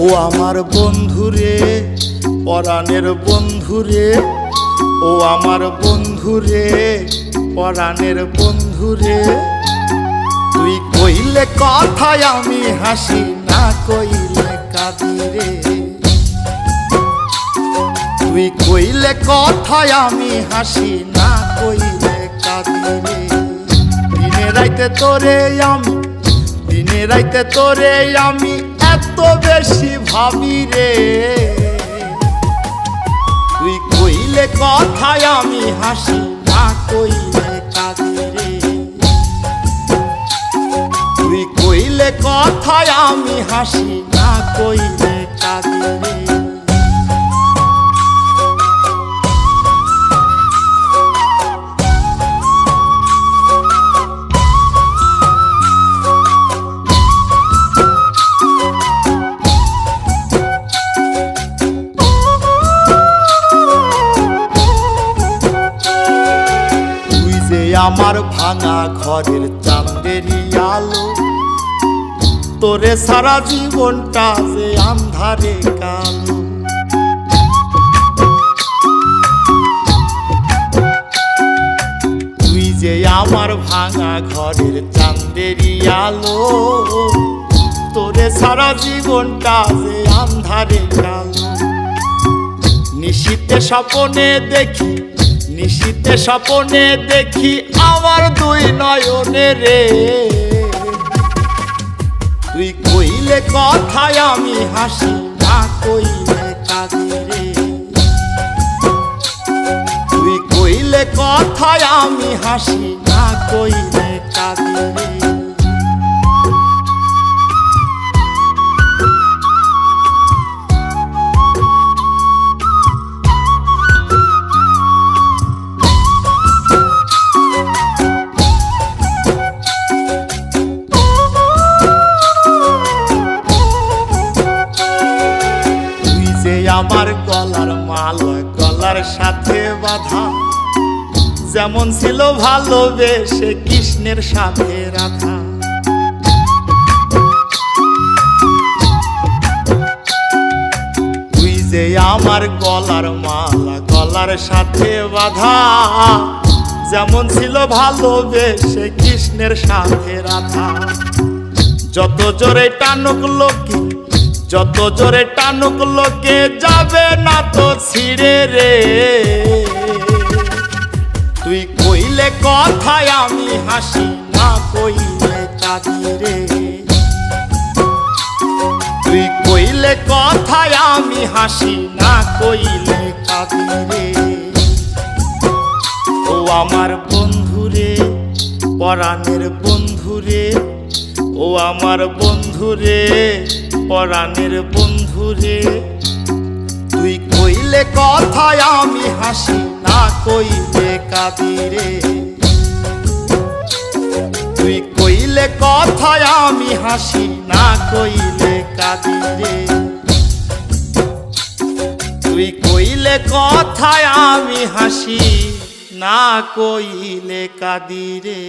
ও আমার বন্ধুরে, পরাণের বন্ধুরে, ও আমার বন্ধুরে, পরাণের বন্ধুরে, তুই কইলে কথায় আমি হাসি, না কইলে কাঁদি রে। তুই কইলে কথায় আমি হাসি, না কইলে কাঁদি রে। দিনে রাইতে তোরে আমি, দিনে রাইতে তোরে আমি এত বেশি ভাবি রে। তুই কইলে কথায় আমি হাসি, না কইলে কাঁদি রে। তুই কইলে কথায় আমি হাসি, না কইলে কাঁদি রে। আমার ভাঙা ঘরের চাঁদেরই আলো, তোরে সারা জীবনটা যে আন্ধারে কালো। তুই যে আমার ভাঙা ঘরের চাঁদেরই আলো, তোরে সারা জীবনটা যে আন্ধারে কালো। নিশীতে স্বপ্নে দেখি, নিশীতে স্বপ্নে দেখি আমার দুই নয়নে রে। তুই কইলে কথায় আমি হাসি, না কইলে কাঁদি রে। তুই কইলে কথায় আমি হাসি, না কইলে কাঁদি রে। আমার গলার মালা গলার সাথে বাঁধা, যেমন ছিল ভালোবেসে কৃষ্ণের সাথে রাধা। তুই যে আমার গলার মালা গলার সাথে বাঁধা, যেমন ছিল ভালোবেসে কৃষ্ণের সাথে রাধা। যত জোরে টানুক লোকে, যত জোরে টানুক লোকে যাবে না তো ছিড়ে রে। তুই কইলে কথায় আমি হাসি, না কইলে কাঁদি রে। তুই কইলে কথায় আমি হাসি, না কইলে কাঁদি রে। ও আমার বন্ধুরে, পরাণের বন্ধুরে, ও আমার বন্ধুরে, পরাণের বন্ধুরে, তুই কইলে কথায় আমি হাসি, না কইলে কাঁদি রে। তুই কইলে কথায় আমি হাসি, না কইলে কাঁদি রে। তুই কইলে কথায় আমি হাসি, না কইলে কাঁদি রে।